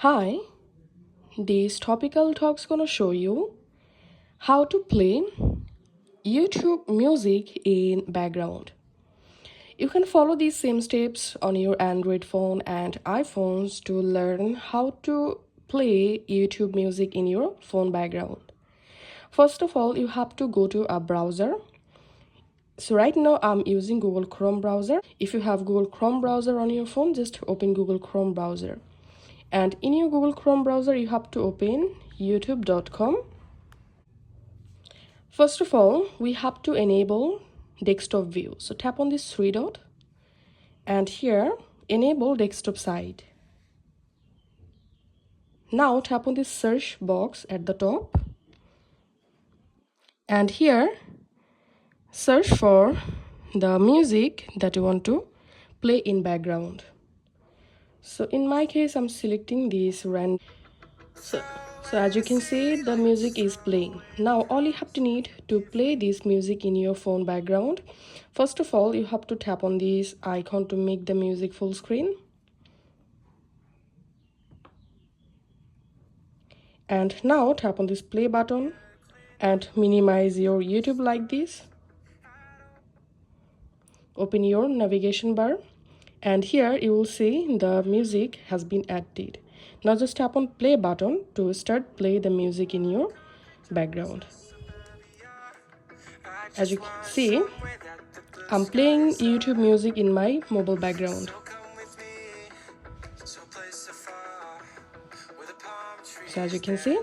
Hi, this topical talk's gonna show you how to play YouTube music in background. You can follow these same steps on your Android phone and iPhones to learn how to play YouTube music in your phone background. First of all, you have to go to a browser. So right now I'm using Google Chrome browser. If you have Google Chrome browser on your phone, just open Google Chrome browser. And in your Google Chrome browser, you have to open youtube.com. First of all, we have to enable desktop view. So tap on this three dot and here enable desktop side. Now tap on this search box at the top and here search for the music that you want to play in background. So in my case, I'm selecting this random. So as you can see, the music is playing. Now all you have to need to play this music in your phone background. First of all, you have to tap on this icon to make the music full screen. And now tap on this play button and minimize your YouTube like this. Open your navigation bar and here you will see the music has been added. Now just tap on play button to start play the music in your background. As you can see, I'm playing YouTube music in my mobile background. So as you can see,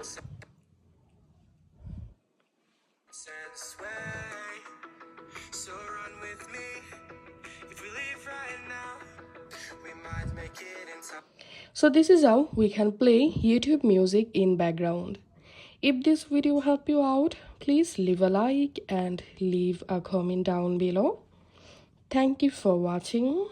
so this is how we can play YouTube music in background. If this video helped you out, please leave a like and leave a comment down below. Thank you for watching.